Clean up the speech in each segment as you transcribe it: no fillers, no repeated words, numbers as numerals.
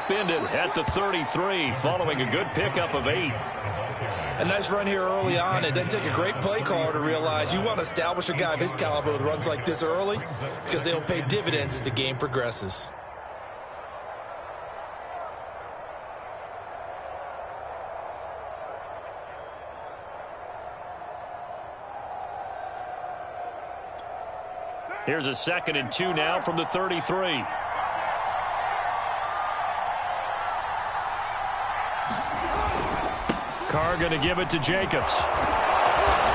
upended at the 33 following a good pickup of 8. A nice run here early on. It doesn't take a great play caller to realize you want to establish a guy of his caliber with runs like this early because they'll pay dividends as the game progresses. Here's a 2nd and 2 now from the 33. Carr going to give it to Jacobs.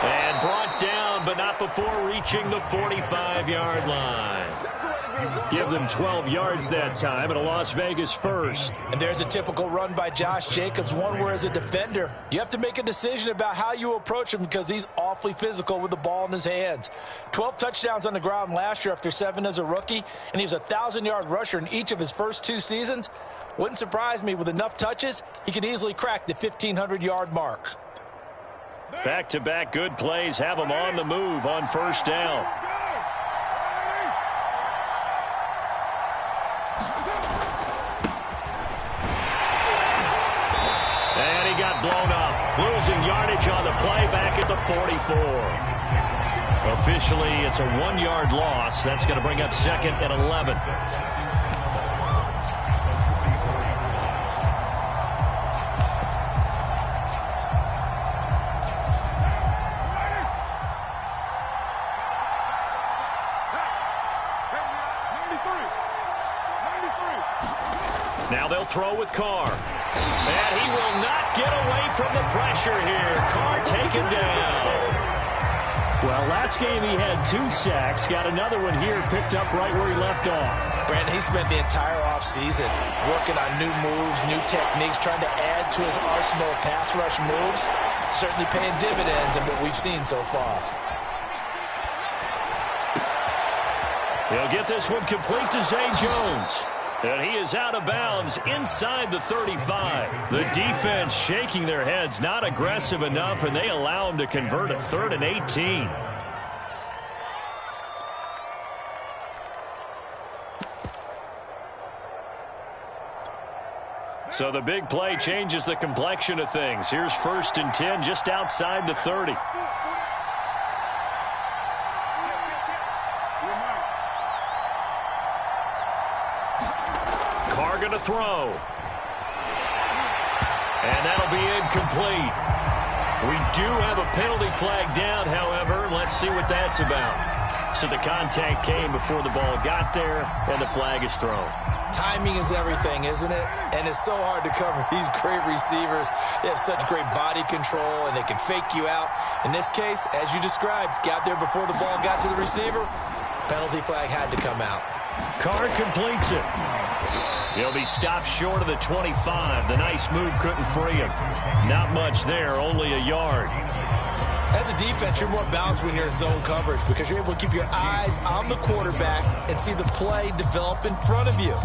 And brought down, but not before reaching the 45-yard line. Give them 12 yards that time, and a Las Vegas first. And there's a typical run by Josh Jacobs, one where as a defender, you have to make a decision about how you approach him because he's awfully physical with the ball in his hands. 12 touchdowns on the ground last year after 7 as a rookie, and he was a 1,000-yard rusher in each of his first 2 seasons. Wouldn't surprise me with enough touches, he could easily crack the 1,500-yard mark. Back-to-back good plays have him on the move on first down. And he got blown up, losing yardage on the play back at the 44. Officially, it's a 1-yard loss. That's going to bring up 2nd and 11. Now they'll throw with Carr. And he will not get away from the pressure here. Carr taken down. Well, last game he had 2 sacks. Got another one here, picked up right where he left off. Brandon, he spent the entire offseason working on new moves, new techniques, trying to add to his arsenal of pass rush moves. Certainly paying dividends in what we've seen so far. He'll get this one complete to Zay Jones. And he is out of bounds inside the 35. The defense shaking their heads, not aggressive enough, and they allow him to convert a 3rd and 18. So the big play changes the complexion of things. Here's 1st and 10 just outside the 30. Carr going to throw. And that'll be incomplete. We do have a penalty flag down, however. Let's see what that's about. So the contact came before the ball got there, and the flag is thrown. Timing is everything, isn't it? And it's so hard to cover these great receivers. They have such great body control, and they can fake you out. In this case, as you described, got there before the ball got to the receiver. Penalty flag had to come out. Carr completes it. He'll be stopped short of the 25. The nice move couldn't free him. Not much there, only a yard. As a defense, you're more balanced when you're in zone coverage because you're able to keep your eyes on the quarterback and see the play develop in front of you.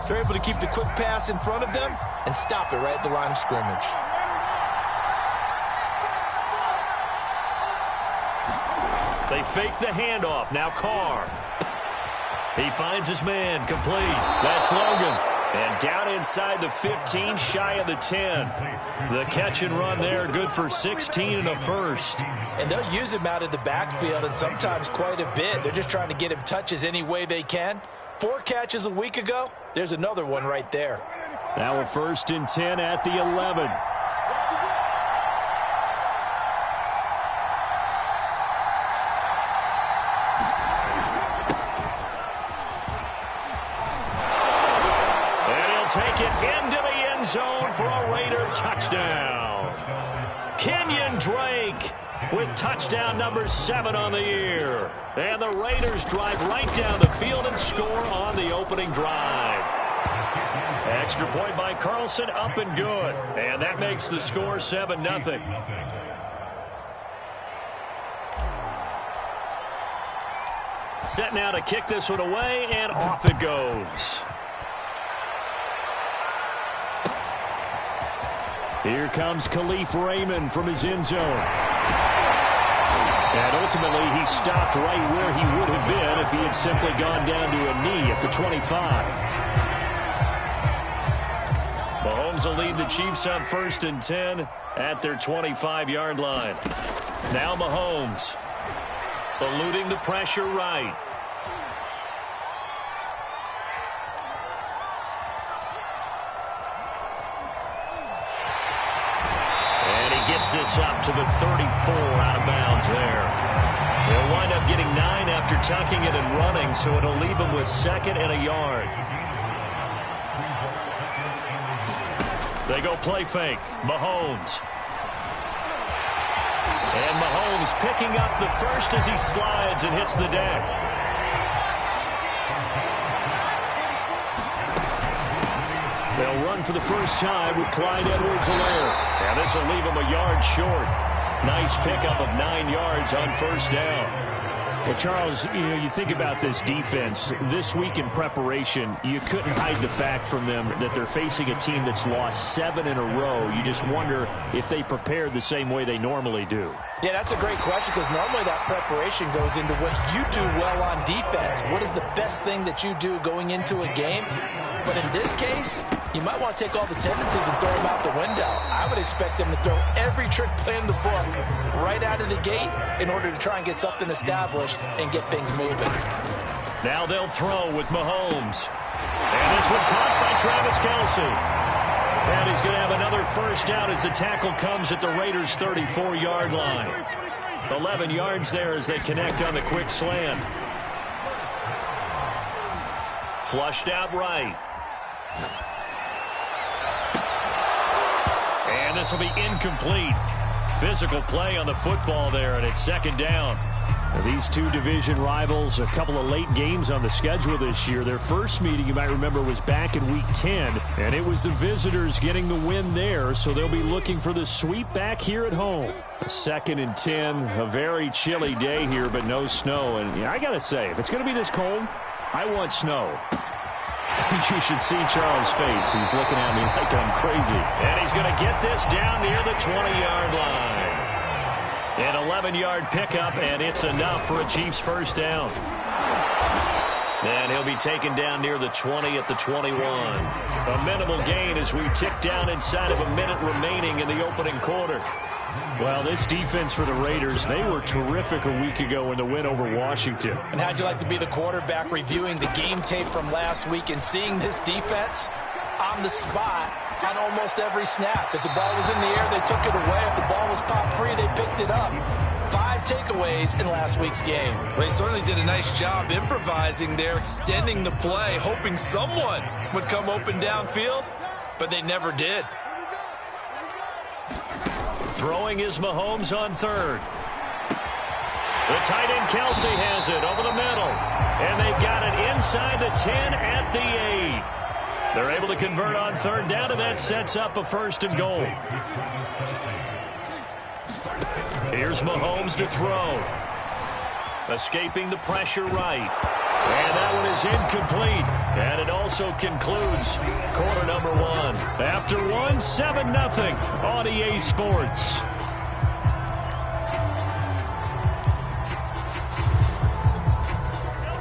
They're able to keep the quick pass in front of them and stop it right at the line of scrimmage. They fake the handoff. Now Carr. He finds his man, complete. That's Logan. And down inside the 15, shy of the 10. The catch and run there, good for 16 and a first. And they'll use him out of the backfield, and sometimes quite a bit. They're just trying to get him touches any way they can. 4 catches a week ago. There's another one right there. Now a 1st and 10 at the 11. Take it into the end zone for a Raider touchdown. Kenyon Drake with touchdown number 7 on the year. And the Raiders drive right down the field and score on the opening drive. Extra point by Carlson, up and good. And that makes the score 7-0. Set now to kick this one away, and off it goes. Here comes Khalif Raymond from his end zone. And ultimately, he stopped right where he would have been if he had simply gone down to a knee at the 25. Mahomes will lead the Chiefs on 1st and 10 at their 25-yard line. Now Mahomes eluding the pressure right. And he gets this up to the 34 out of bounds there. They'll wind up getting 9 after tucking it and running, so it'll leave them with 2nd and a yard. They go play fake. Mahomes. And Mahomes picking up the first as he slides and hits the deck. They'll run for the first time with Clyde Edwards-Helaire. And this will leave him a yard short. Nice pickup of 9 yards on 1st down. Well, Charles, you think about this defense. This week in preparation, you couldn't hide the fact from them that they're facing a team that's lost 7 in a row. You just wonder if they prepared the same way they normally do. Yeah, that's a great question, because normally that preparation goes into what you do well on defense. What is the best thing that you do going into a game? But in this case, you might want to take all the tendencies and throw them out the window. I would expect them to throw every trick play in the book right out of the gate in order to try and get something established and get things moving. Now they'll throw with Mahomes. And this one caught by Travis Kelce. And he's going to have another first down as the tackle comes at the Raiders' 34-yard line. 11 yards there as they connect on the quick slant. Flushed out right. And this will be incomplete. Physical play on the football there, and it's 2nd down. Now, these two division rivals, a couple of late games on the schedule this year. Their first meeting, you might remember, was back in Week 10, and it was the visitors getting the win there, so they'll be looking for the sweep back here at home. 2nd and 10, a very chilly day here, but no snow. And I got to say, if it's going to be this cold, I want snow. You should see Charles' face. He's looking at me like I'm crazy. And he's going to get this down near the 20-yard line. An 11-yard pickup, and it's enough for a Chiefs first down. And he'll be taken down near the 20 at the 21. A minimal gain as we tick down inside of a minute remaining in the opening quarter. Well, this defense for the Raiders, they were terrific a week ago in the win over Washington. And how'd you like to be the quarterback reviewing the game tape from last week and seeing this defense on the spot on almost every snap? If the ball was in the air, they took it away. If the ball was popped free, they picked it up. 5 takeaways in last week's game. Well, they certainly did a nice job improvising there, extending the play, hoping someone would come open downfield, but they never did. Throwing is Mahomes on 3rd. The tight end Kelce has it over the middle. And they've got it inside the 10 at the 8. They're able to convert on 3rd down, and that sets up a 1st and goal. Here's Mahomes to throw. Escaping the pressure right. And that one is incomplete. And it also concludes quarter number 1. After 1, 7-0 on EA Sports.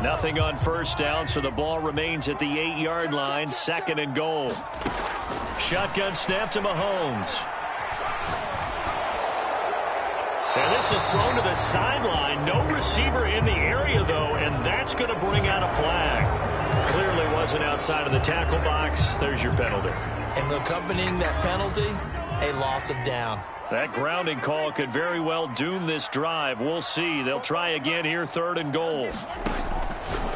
Nothing on 1st down, so the ball remains at the 8-yard line. 2nd and goal. Shotgun snap to Mahomes. And this is thrown to the sideline. No receiver in the area, though, and that's going to bring out a flag. Clearly wasn't outside of the tackle box. There's your penalty. And accompanying that penalty, a loss of down. That grounding call could very well doom this drive. We'll see. They'll try again here, 3rd and goal.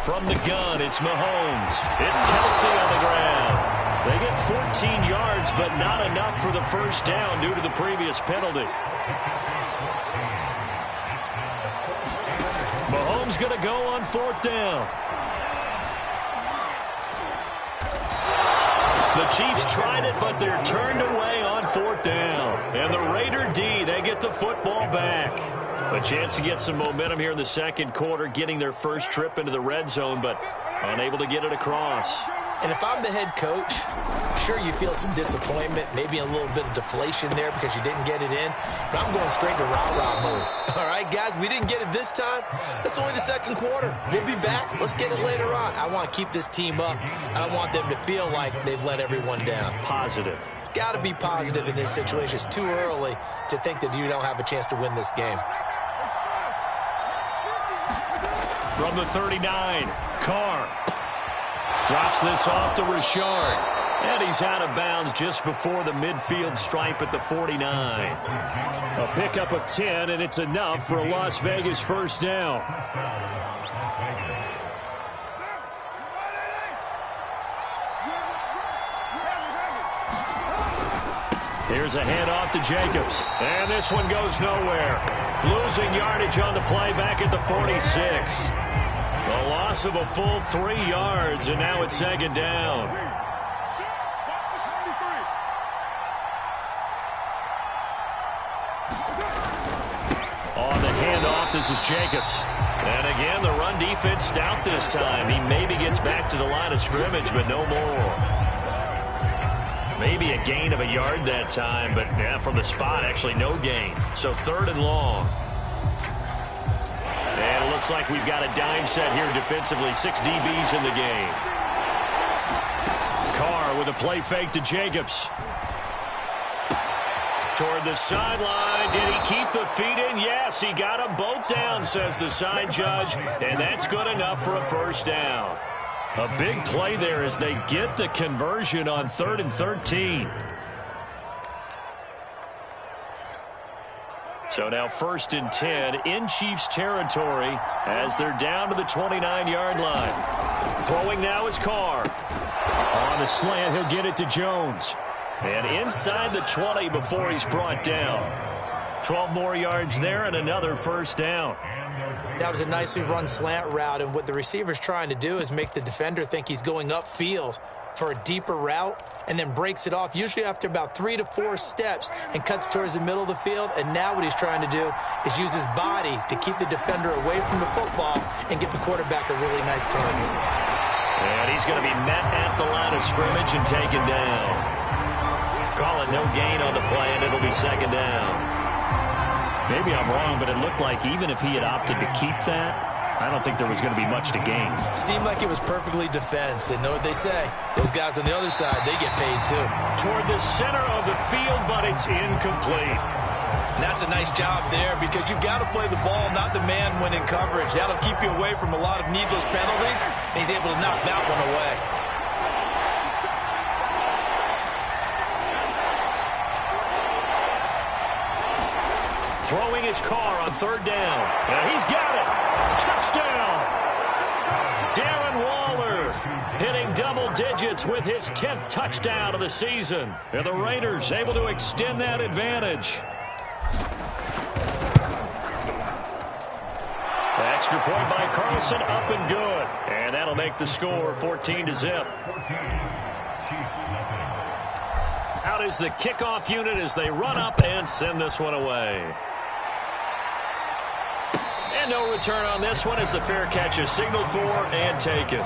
From the gun, it's Mahomes. It's Kelce on the ground. They get 14 yards, but not enough for the first down due to the previous penalty. Mahomes going to go on 4th down. The Chiefs tried it, but they're turned away on 4th down. And the Raider D, they get the football back. A chance to get some momentum here in the 2nd quarter, getting their first trip into the red zone, but unable to get it across. And if I'm the head coach, sure, you feel some disappointment, maybe a little bit of deflation there because you didn't get it in, but I'm going straight to rah-rah mode. All right, guys, we didn't get it this time. That's only the 2nd quarter. We'll be back. Let's get it later on. I want to keep this team up. I don't want them to feel like they've let everyone down. Positive. Got to be positive in this situation. It's too early to think that you don't have a chance to win this game. From the 39, Carr drops this off to Richard. And he's out of bounds just before the midfield stripe at the 49. A pickup of 10, and it's enough for a Las Vegas first down. Here's a handoff to Jacobs. And this one goes nowhere. Losing yardage on the play back at the 46. A loss of a full 3 yards, and now it's second down. On the handoff, this is Jacobs. And again, the run defense stout this time. He maybe gets back to the line of scrimmage, but no more. Maybe a gain of a yard that time, but yeah, from the spot, actually no gain. So 3rd and long. And it looks like we've got a dime set here defensively. 6 DBs in the game. Carr with a play fake to Jacobs. Toward the sideline. Did he keep the feet in? Yes, he got them both down, says the side judge. And that's good enough for a first down. A big play there as they get the conversion on 3rd and 13. So now 1st and 10 in Chiefs territory as they're down to the 29-yard line. Throwing now is Carr. On the slant, he'll get it to Jones. And inside the 20 before he's brought down. 12 more yards there and another first down. That was a nicely run slant route, and what the receiver's trying to do is make the defender think he's going upfield for a deeper route and then breaks it off, usually after about 3 to 4 steps, and cuts towards the middle of the field. And now what he's trying to do is use his body to keep the defender away from the football and get the quarterback a really nice target. And he's going to be met at the line of scrimmage and taken down. Call it no gain on the play, and it'll be second down. Maybe I'm wrong, but it looked like even if he had opted to keep that, I don't think there was going to be much to gain. Seemed like it was perfectly defense. And know what they say? Those guys on the other side, they get paid too. Toward the center of the field, but it's incomplete. And that's a nice job there because you've got to play the ball, not the man when in coverage. That'll keep you away from a lot of needless penalties. And he's able to knock that one away. Throwing his Carr on 3rd down. And he's got it. Touchdown. Darren Waller hitting double digits with his 10th touchdown of the season. And the Raiders able to extend that advantage. The extra point by Carlson up and good. And that'll make the score 14-0. Out is the kickoff unit as they run up and send this one away. And no return on this one as the fair catch is signaled for and taken.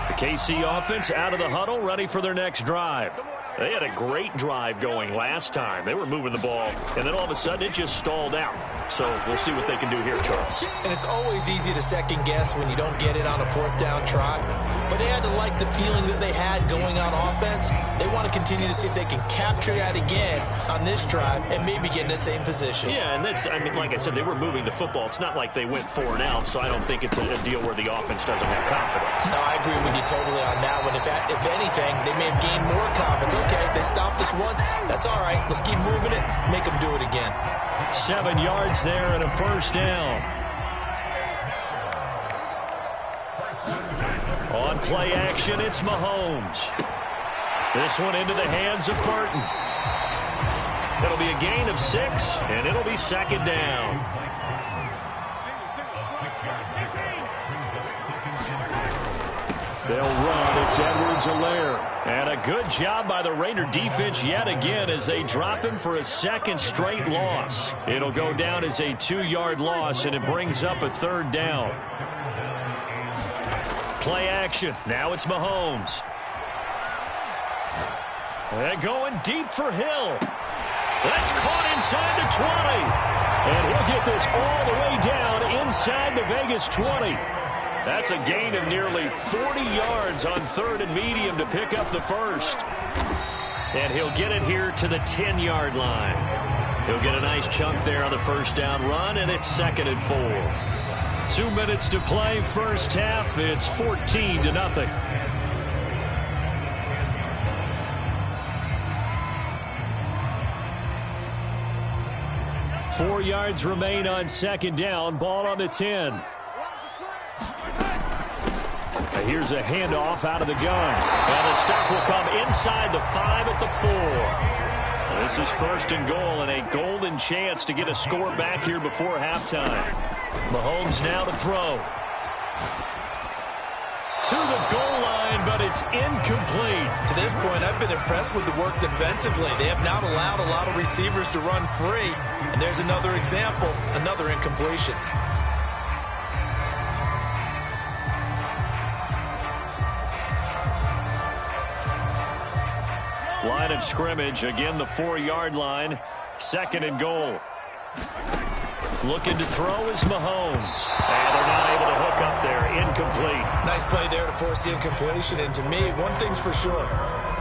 The KC offense out of the huddle, ready for their next drive. They had a great drive going last time. They were moving the ball, and then all of a sudden it just stalled out. So we'll see what they can do here, Charles. And it's always easy to second guess when you don't get it on a 4th down try. But they had to like the feeling that they had going on offense. They want to continue to see if they can capture that again on this drive and maybe get in the same position. Yeah, and that's, I mean, like I said, they were moving the football. It's not like they went 4 and out, so I don't think it's a deal where the offense doesn't have confidence. No, I agree with you totally on that one. If anything, they may have gained more confidence. Okay, they stopped us once. That's all right. Let's keep moving it. Make them do it again. 7 yards there and a first down. On play action, it's Mahomes. This one into the hands of Burton. It'll be a gain of 6, and it'll be second down. They'll run. It's Edwards-Helaire. And a good job by the Raider defense yet again as they drop him for a 2nd straight loss. It'll go down as a 2-yard loss, and it brings up a 3rd down. Play action. Now it's Mahomes. And going deep for Hill. That's caught inside the 20. And he'll get this all the way down inside the Vegas 20. That's a gain of nearly 40 yards on 3rd and medium to pick up the first. And he'll get it here to the 10-yard line. He'll get a nice chunk there on the first down run, and it's 2nd and 4. 2 minutes to play, first half. It's 14-0. 4 yards remain on 2nd down. Ball on the 10. Here's a handoff out of the gun. And the stop will come inside the 5 at the 4. This is 1st and goal and a golden chance to get a score back here before halftime. Mahomes now to throw. To the goal line, but it's incomplete. To this point, I've been impressed with the work defensively. They have not allowed a lot of receivers to run free. And there's another example, another incompletion. Line of scrimmage, again the 4-yard line. 2nd and goal. Looking to throw is Mahomes. And they're not able to hook up there. Incomplete. Nice play there to force the incompletion. And to me, one thing's for sure.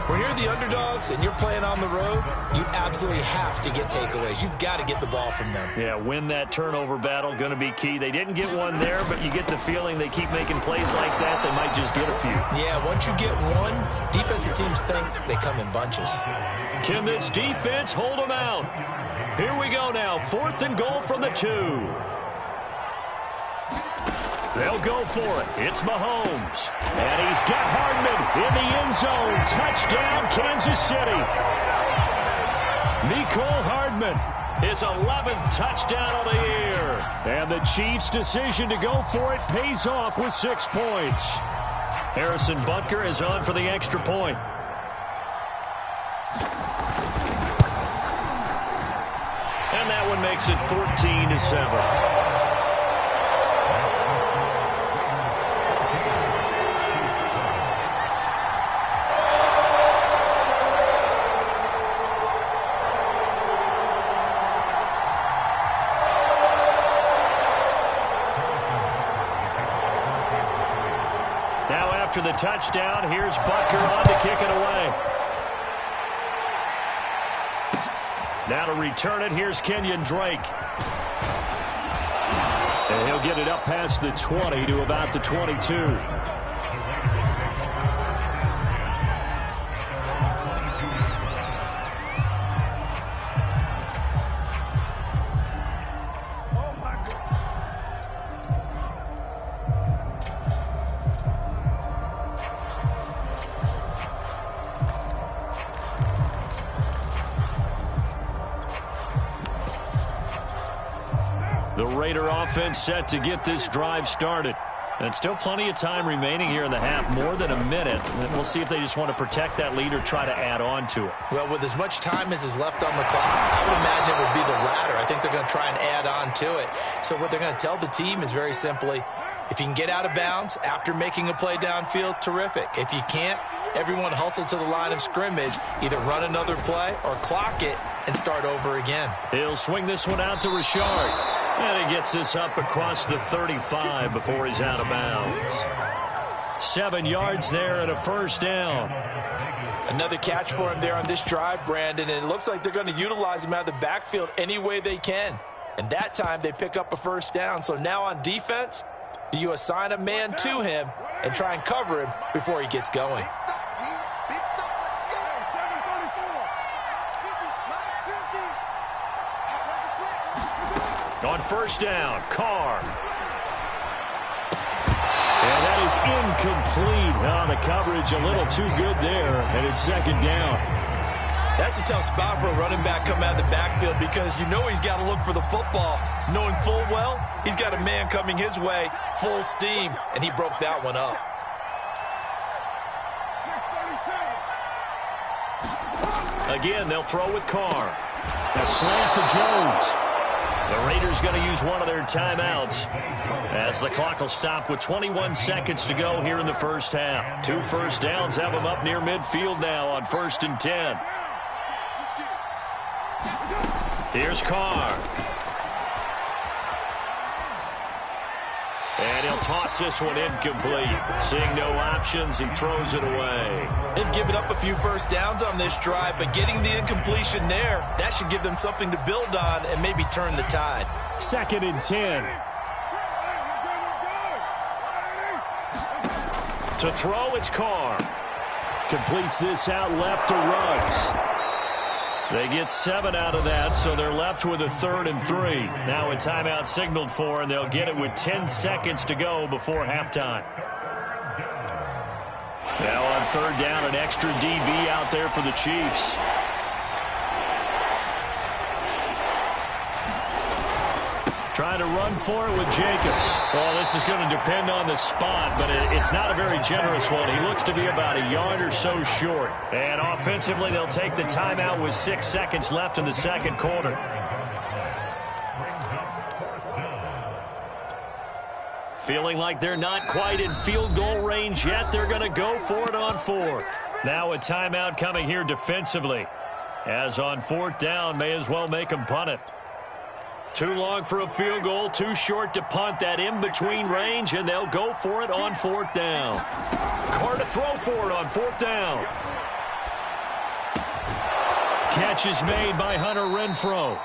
When you're the underdogs and you're playing on the road, you absolutely have to get takeaways. You've got to get the ball from them. Yeah, win that turnover battle, going to be key. They didn't get one there, but you get the feeling they keep making plays like that, they might just get a few. Yeah, once you get one, defensive teams think they come in bunches. Can this defense hold them out? Here we go now, 4th and goal from the 2. They'll go for it. It's Mahomes. And he's got Hardman in the end zone. Touchdown, Kansas City. Mecole Hardman, his 11th touchdown of the year. And the Chiefs' decision to go for it pays off with 6 points. Harrison Butker is on for the extra point. And that one makes it 14-7. After the touchdown, here's Butker on to kick it away. Now to return it, here's Kenyon Drake. And he'll get it up past the 20 to about the 22. Raider offense set to get this drive started. And still plenty of time remaining here in the half, more than a minute. And we'll see if they just want to protect that lead or try to add on to it. Well, with as much time as is left on the clock, I would imagine it would be the latter. I think they're going to try and add on to it. So what they're going to tell the team is very simply, if you can get out of bounds after making a play downfield, terrific. If you can't, everyone hustle to the line of scrimmage, either run another play or clock it and start over again. He'll swing this one out to Richard. And he gets this up across the 35 before he's out of bounds. 7 yards there and a first down. Another catch for him there on this drive, Brandon, and it looks like they're going to utilize him out of the backfield any way they can. And that time they pick up a first down. So now on defense, do you assign a man to him and try and cover him before he gets going? On first down, Carr. And that is incomplete. Oh, the coverage a little too good there, and it's 2nd down. That's a tough spot for a running back coming out of the backfield because you know he's got to look for the football, knowing full well he's got a man coming his way, full steam, and he broke that one up. Again, they'll throw with Carr. A slant to Jones. The Raiders going to use one of their timeouts as the clock will stop with 21 seconds to go here in the first half. 2 first downs have them up near midfield now on 1st and 10. Here's Carr. And he'll toss this one incomplete. Seeing no options, he throws it away. They've given up a few first downs on this drive, but getting the incompletion there, that should give them something to build on and maybe turn the tide. 2nd and 10. To throw, it's Carr. Completes this out left to Ruggs. They get 7 out of that, so they're left with a 3rd and 3. Now a timeout signaled for, and they'll get it with 10 seconds to go before halftime. Now on 3rd down, an extra DB out there for the Chiefs. Trying to run for it with Jacobs. Well, this is going to depend on the spot, but it's not a very generous one. He looks to be about a yard or so short. And offensively, they'll take the timeout with 6 seconds left in the 2nd quarter. Feeling like they're not quite in field goal range yet. They're going to go for it on 4th. Now a timeout coming here defensively. As on 4th down, may as well make them punt it. Too long for a field goal, too short to punt. That in-between range, and they'll go for it on 4th down. Carr to throw for it on 4th down. Catch is made by Hunter Renfrow.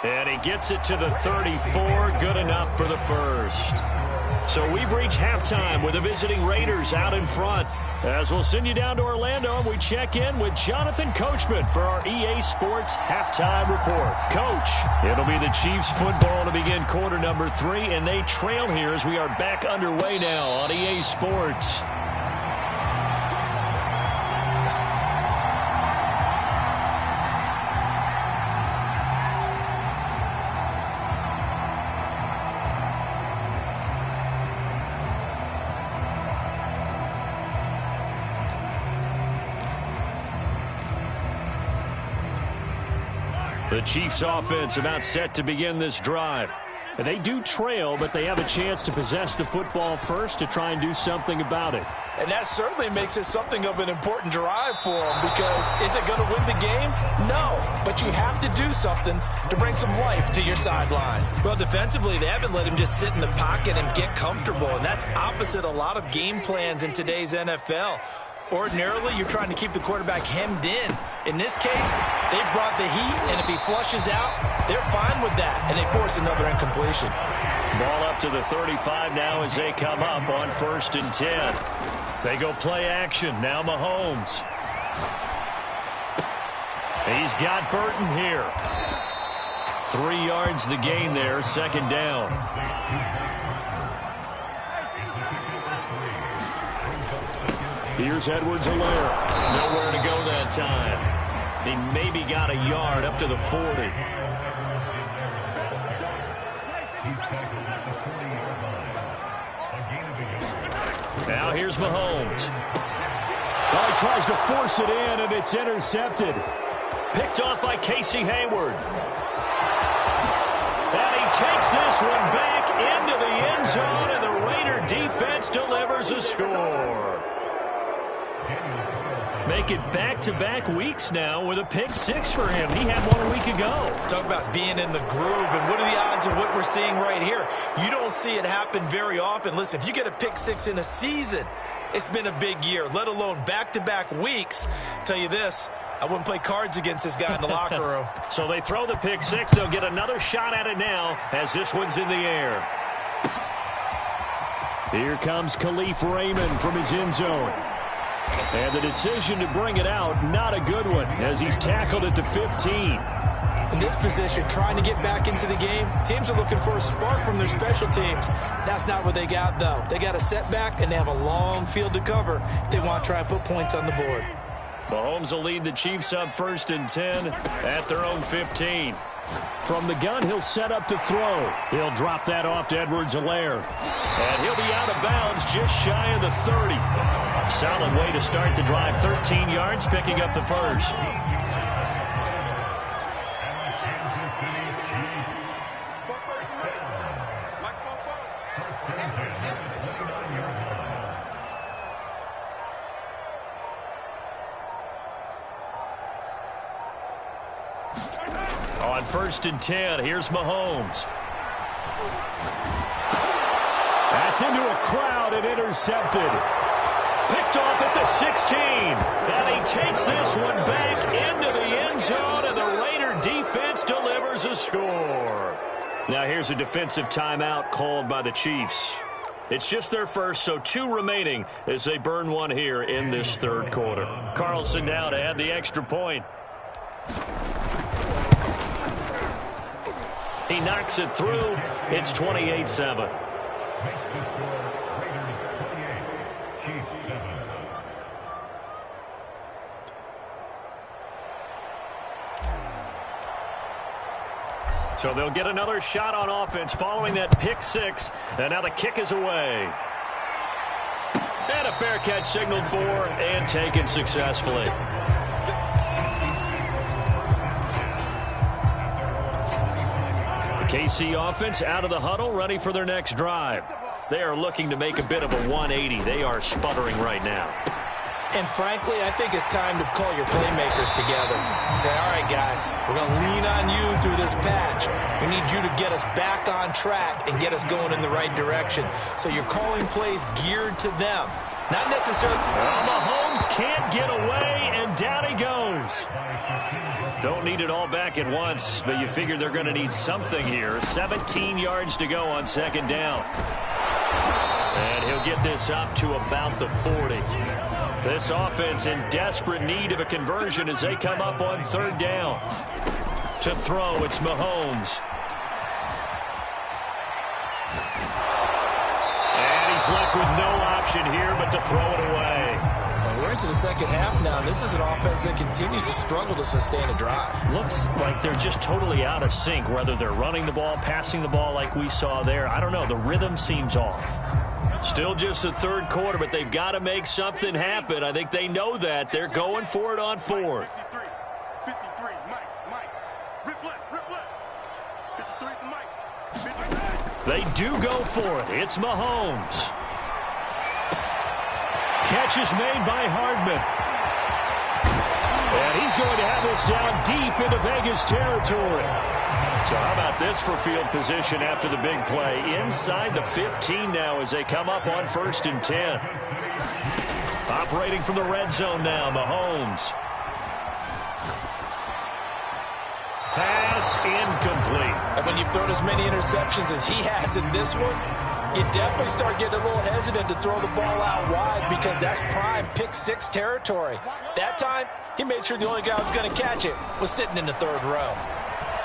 And he gets it to the 34. Good enough for the first. So we've reached halftime with the visiting Raiders out in front. As we'll send you down to Orlando, and we check in with Jonathan Coachman for our EA Sports Halftime Report. Coach, it'll be the Chiefs football to begin quarter number 3, and they trail here as we are back underway now on EA Sports. The Chiefs offense about set to begin this drive. And they do trail, but they have a chance to possess the football first to try and do something about it. And that certainly makes it something of an important drive for them, because is it going to win the game? No, but you have to do something to bring some life to your sideline. Well, defensively, they haven't let him just sit in the pocket and get comfortable, and that's opposite a lot of game plans in today's NFL. Ordinarily, you're trying to keep the quarterback hemmed in. In this case, they brought the heat, and if he flushes out, they're fine with that, and they force another incompletion. Ball up to the 35 now as they come up on 1st and 10. They go play action. Now Mahomes. He's got Burton here. 3 yards the gain there, 2nd down. Here's Edwards-Helaire. Nowhere to go that time. He maybe got a yard up to the 40. Now here's Mahomes. Well, he tries to force it in, and it's intercepted. Picked off by Casey Hayward. And he takes this one back into the end zone, and the Raider defense delivers a score. Make it back-to-back weeks now with a pick 6 for him. He had one a week ago. Talk about being in the groove, and what are the odds of what we're seeing right here? You don't see it happen very often. Listen, if you get a pick 6 in a season, it's been a big year, let alone back-to-back weeks. Tell you this, I wouldn't play cards against this guy in the locker room. So they throw the pick 6. They'll get another shot at it now as this one's in the air. Here comes Khalif Raymond from his end zone. And the decision to bring it out, not a good one, as he's tackled at the 15. In this position, trying to get back into the game, teams are looking for a spark from their special teams. That's not what they got, though. They got a setback, and they have a long field to cover if they want to try and put points on the board. Mahomes will lead the Chiefs up 1st and 10 at their own 15. From the gun, he'll set up to throw. He'll drop that off to Edwards-Helaire. And he'll be out of bounds just shy of the 30. Solid way to start the drive. 13 yards, picking up the first. On 1st and 10, here's Mahomes. Gets into a crowd and intercepted. Picked off at the 16. And he takes this one back into the end zone, and the Raider defense delivers a score. Now here's a defensive timeout called by the Chiefs. It's just their first, so 2 remaining as they burn one here in this third quarter. Carlson now to add the extra point. He knocks it through. It's 28-7. So they'll get another shot on offense following that pick 6. And now the kick is away. And a fair catch signaled for and taken successfully. KC offense out of the huddle, ready for their next drive. They are looking to make a bit of a 180. They are sputtering right now. And frankly, I think it's time to call your playmakers together and say, all right, guys, we're going to lean on you through this patch. We need you to get us back on track and get us going in the right direction. So you're calling plays geared to them. Not necessarily. Well, Mahomes can't get away, and down he goes. Don't need it all back at once, but you figure they're going to need something here. 17 yards to go on second down. And he'll get this up to about the 40. This offense in desperate need of a conversion as they come up on third down. To throw, it's Mahomes. And he's left with no option here but to throw it away. And we're into the second half now. This is an offense that continues to struggle to sustain a drive. Looks like they're just totally out of sync, whether they're running the ball, passing the ball like we saw there. I don't know. The rhythm seems off. Still just the third quarter, but they've got to make something happen. I think they know that. They're going for it on fourth. 53, Mike, rip left. 53 is the Mike. They do go for it. It's Mahomes. Catch is made by Hardman. And he's going to have this down deep into Vegas territory. So how about this for field position after the big play? Inside the 15 now as they come up on 1st and 10. Operating from the red zone now, Mahomes. Pass incomplete. And when you've thrown as many interceptions as he has in this one, you definitely start getting a little hesitant to throw the ball out wide because that's prime pick 6 territory. That time, he made sure the only guy who was going to catch it was sitting in the third row.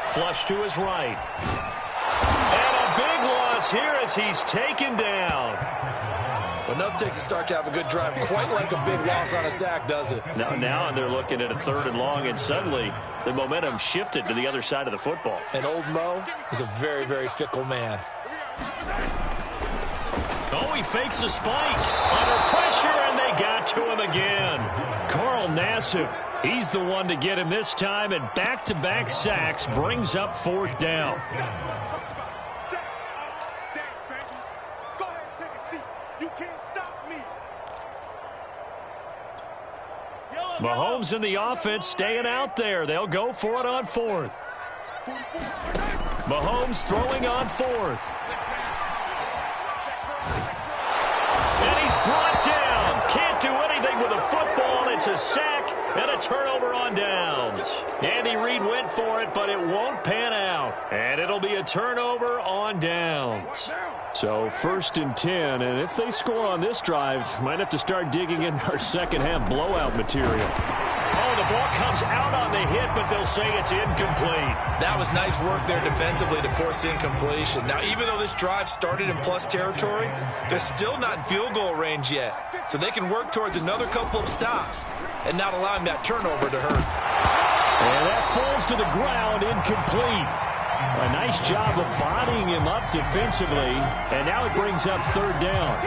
Flush to his right. And a big loss here as he's taken down. But nothing takes a start to have a good drive quite like a big loss on a sack, does it? Now they're looking at a 3rd and long, and suddenly the momentum shifted to the other side of the football. And old Mo is a very, very fickle man. Oh, he fakes a spike. Under pressure, and they got to him again. Carl Nassib, he's the one to get him this time, and back-to-back sacks brings up 4th down. Mahomes and the offense staying out there. They'll go for it on 4th. Mahomes throwing on 4th. And he's brought down. Can't do anything with the football. It's a sack and a turnover on downs. Andy Reid went for it, but it won't pan out. And it'll be a turnover on downs. So 1st and 10, and if they score on this drive, might have to start digging in our second half blowout material. Oh, the ball comes out on the hit, but they'll say it's incomplete. That was nice work there defensively to force incompletion. Now, even though this drive started in plus territory, they're still not in field goal range yet. So they can work towards another couple of stops and not allowing that turnover to hurt. And that falls to the ground, incomplete. A nice job of bodying him up defensively, and now it brings up 3rd down.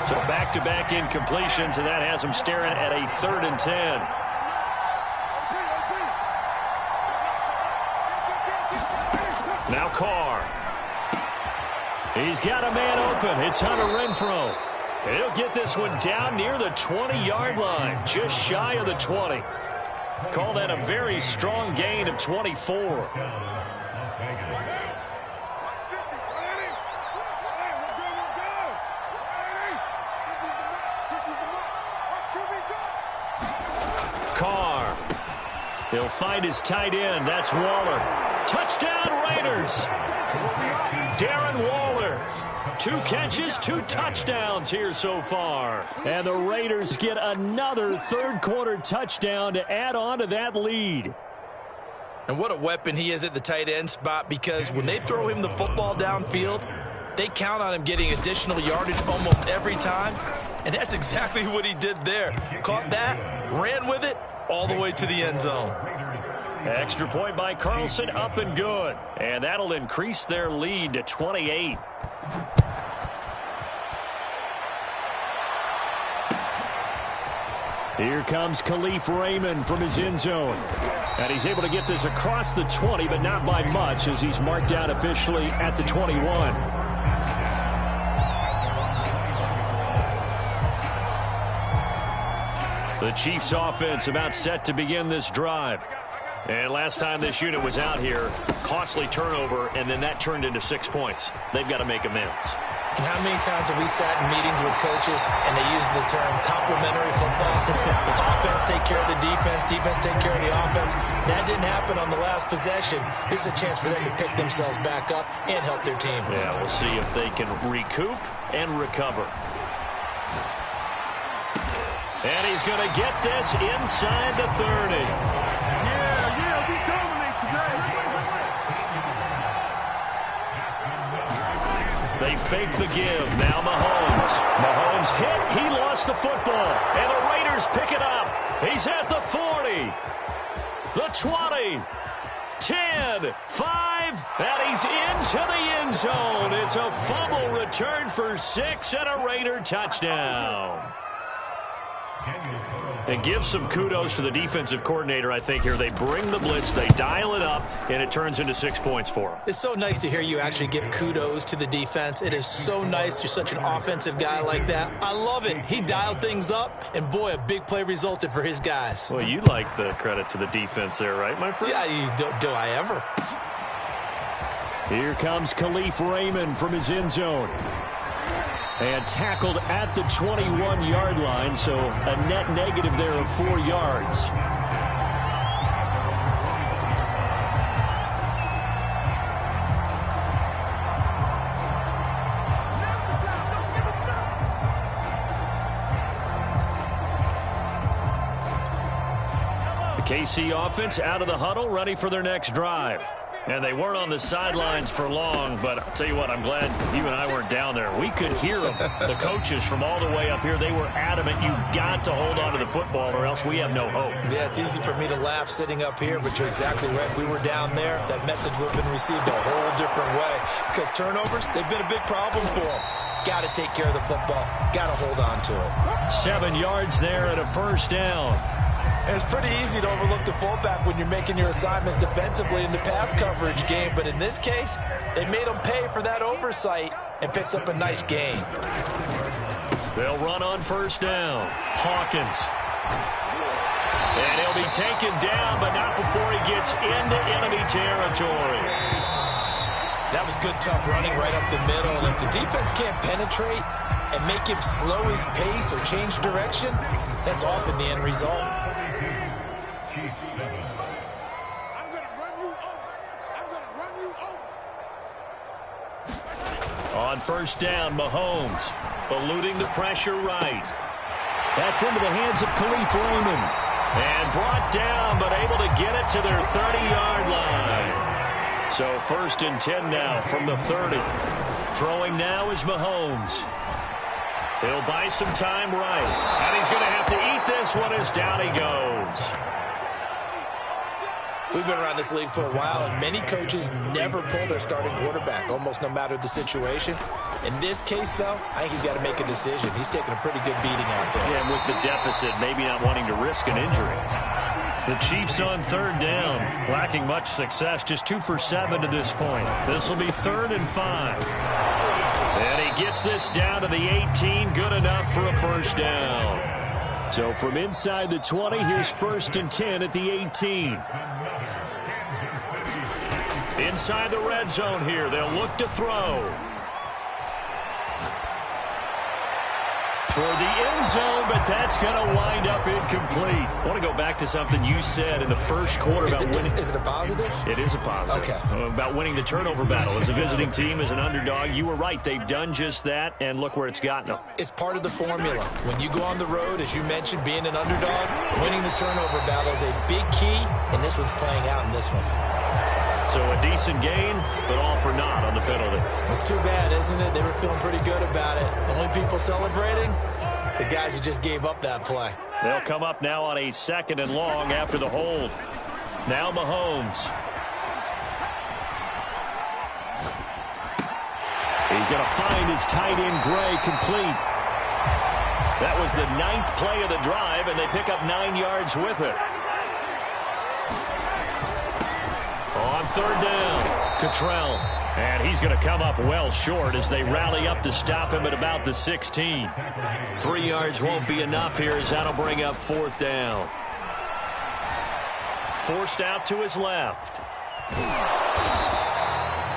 So back-to-back incompletions, and that has them staring at a 3rd and 10. Now Carr. He's got a man open. It's Hunter Renfrow. He'll get this one down near the 20-yard line, just shy of the 20. Call that a very strong gain of 24. He'll find his tight end. That's Waller. Touchdown, Raiders. Darren Waller. 2 catches, 2 touchdowns here so far. And the Raiders get another third-quarter touchdown to add on to that lead. And what a weapon he is at the tight end spot, because when they throw him the football downfield, they count on him getting additional yardage almost every time. And that's exactly what he did there. Caught that, ran with it, all the way to the end zone. Extra point by Carlson, up and good. And that'll increase their lead to 28. Here comes Khalif Raymond from his end zone. And he's able to get this across the 20, but not by much, as he's marked down officially at the 21. The Chiefs offense about set to begin this drive. And last time this unit was out here, costly turnover, and then that turned into 6 points. They've got to make amends. And how many times have we sat in meetings with coaches and they use the term complementary football? Offense take care of the defense, defense take care of the offense. That didn't happen on the last possession. This is a chance for them to pick themselves back up and help their team. Yeah, we'll see if they can recoup and recover. And he's going to get this inside the 30. Yeah, we dominate today. They fake the give. Now Mahomes. Mahomes hit. He lost the football. And the Raiders pick it up. He's at the 40. The 20. 10. 5. And he's into the end zone. It's a fumble return for 6 and a Raider touchdown. And give some kudos to the defensive coordinator, I think, here. They bring the blitz, they dial it up, and it turns into 6 points for them. It's so nice to hear you actually give kudos to the defense. It is so nice. You're such an offensive guy like that. I love it. He dialed things up, and boy, a big play resulted for his guys. Well, you like the credit to the defense there, right, my friend? Yeah, do I ever? Here comes Khalif Raymond from his end zone. And tackled at the 21-yard line, so a net negative there of 4 yards. The KC offense out of the huddle, ready for their next drive. And they weren't on the sidelines for long, but I'll tell you what, I'm glad you and I weren't down there. We could hear them, the coaches from all the way up here. They were adamant, you've got to hold on to the football or else we have no hope. Yeah, it's easy for me to laugh sitting up here, but you're exactly right. If we were down there, that message would have been received a whole different way. Because turnovers, they've been a big problem for them. Got to take care of the football. Got to hold on to it. 7 yards there and a first down. It's pretty easy to overlook the fullback when you're making your assignments defensively in the pass coverage game, but in this case, they made him pay for that oversight and picks up a nice gain. They'll run on first down. Hawkins. And he'll be taken down, but not before he gets into enemy territory. That was good, tough running right up the middle. And if the defense can't penetrate and make him slow his pace or change direction, that's often the end result. On first down, Mahomes eluding the pressure right. That's into the hands of Khalif Raymond. And brought down, but able to get it to their 30-yard line. So first and 10 now from the 30. Throwing now is Mahomes. He'll buy some time right. And he's going to have to eat this one as down he goes. We've been around this league for a while, and many coaches never pull their starting quarterback, almost no matter the situation. In this case, though, I think he's got to make a decision. He's taking a pretty good beating out there. Yeah, and with the deficit, maybe not wanting to risk an injury. The Chiefs on third down, lacking much success, just 2 for 7 to this point. This will be 3rd and 5. And he gets this down to the 18, good enough for a first down. So from inside the 20, here's 1st and 10 at the 18. Inside the red zone here, they'll look to throw. Toward the end zone, but that's going to wind up incomplete. I want to go back to something you said in the first quarter about winning. Is it a positive? It is a positive. Okay. About winning the turnover battle. As a visiting team, as an underdog, you were right. They've done just that, and look where it's gotten them. It's part of the formula. When you go on the road, as you mentioned, being an underdog, winning the turnover battle is a big key, and this one's playing out in this one. So a decent gain, but all for naught on the penalty. It's too bad, isn't it? They were feeling pretty good about it. The only people celebrating, the guys who just gave up that play. They'll come up now on a 2nd and long after the hold. Now Mahomes. He's going to find his tight end Gray complete. That was the 9th play of the drive, and they pick up 9 yards with it. On 3rd down, Cottrell. And he's going to come up well short as they rally up to stop him at about the 16. 3 yards won't be enough here as that'll bring up 4th down. Forced out to his left.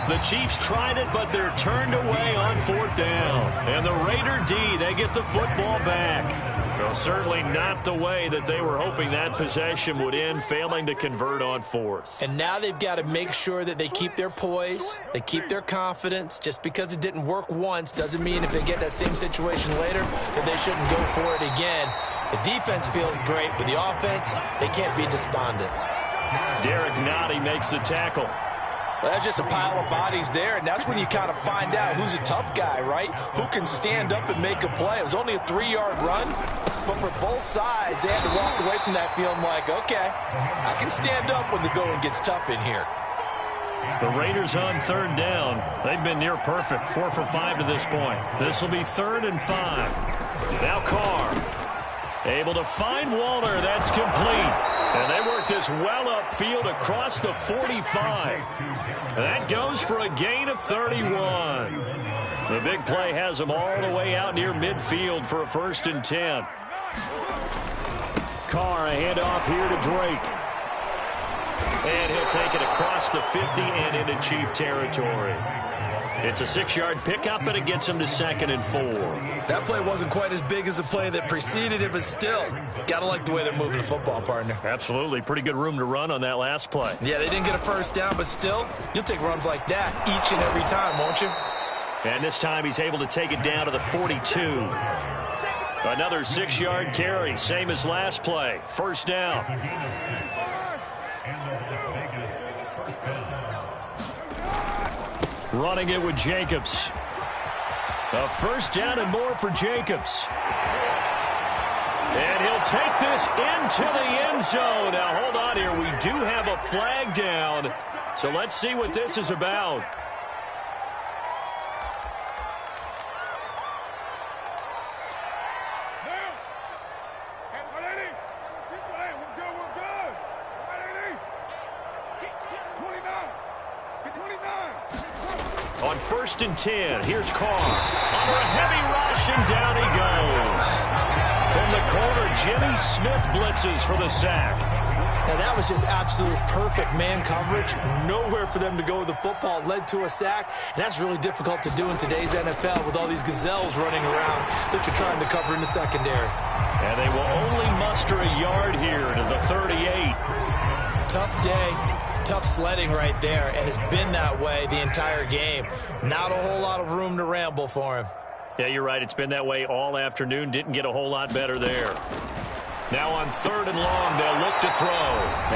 The Chiefs tried it, but they're turned away on 4th down. And the Raider D, they get the football back. Well, certainly not the way that they were hoping that possession would end, failing to convert on 4th. And now they've got to make sure that they keep their poise, they keep their confidence. Just because it didn't work once doesn't mean if they get that same situation later that they shouldn't go for it again. The defense feels great, but the offense, they can't be despondent. Derek Nottie makes the tackle. Well, that's just a pile of bodies there, and that's when you kind of find out who's a tough guy, right? Who can stand up and make a play. It was only a 3-yard run, but for both sides, they had to walk away from that feeling like, okay, I can stand up when the going gets tough in here. The Raiders on 3rd down. They've been near perfect, 4 for 5 to this point. This will be 3rd and 5. Now Carr. Able to find Walter. That's complete. And they work this well upfield across the 45. That goes for a gain of 31. The big play has them all the way out near midfield for a 1st and 10. Carr, a handoff here to Drake. And he'll take it across the 50 and into Chief territory. It's a 6-yard pickup, and it gets him to 2nd and 4. That play wasn't quite as big as the play that preceded it, but still, gotta like the way they're moving the football, partner. Absolutely. Pretty good room to run on that last play. Yeah, they didn't get a 1st down, but still, you'll take runs like that each and every time, won't you? And this time he's able to take it down to the 42. Another 6-yard carry, same as last play. 1st down. Running it with Jacobs. A 1st down and more for Jacobs. And he'll take this into the end zone. Now, hold on here. We do have a flag down. So let's see what this is about. On 1st and 10, here's Carr. Under a heavy rush, and down he goes. From the corner, Jimmy Smith blitzes for the sack. Now, that was just absolute perfect man coverage. Nowhere for them to go with the football. Led to a sack, and that's really difficult to do in today's NFL with all these gazelles running around that you're trying to cover in the secondary. And they will only muster a yard here to the 38. Tough day. Tough sledding right there, and it's been that way the entire game. Not a whole lot of room to ramble for him. Yeah, you're right. It's been that way all afternoon. Didn't get a whole lot better there. Now on 3rd and long, they'll look to throw.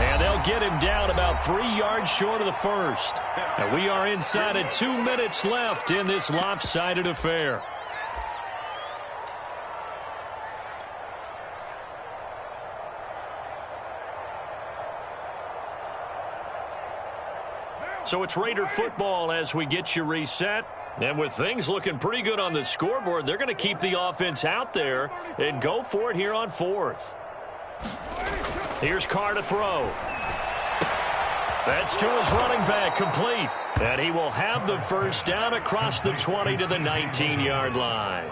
And they'll get him down about 3 yards short of the 1st. And we are inside of 2 minutes left in this lopsided affair. So it's Raider football as we get you reset. And with things looking pretty good on the scoreboard, they're going to keep the offense out there and go for it here on 4th. Here's Carr to throw. That's to his running back, complete. And he will have the 1st down across the 20 to the 19-yard line.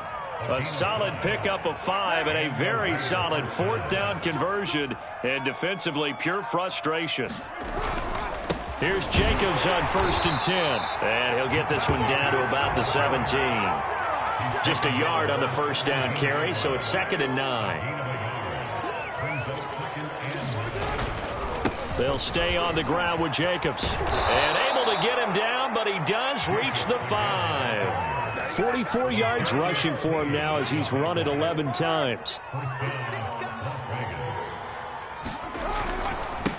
A solid pickup of 5 and a very solid 4th down conversion. And defensively, pure frustration. Here's Jacobs on 1st and 10. And he'll get this one down to about the 17. Just a yard on the first down carry, so it's 2nd and 9. They'll stay on the ground with Jacobs. And able to get him down, but he does reach the 5. 44 yards rushing for him now as he's run it 11 times.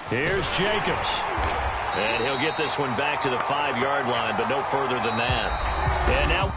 Here's Jacobs. And he'll get this one back to the 5-yard line, but no further than that. And now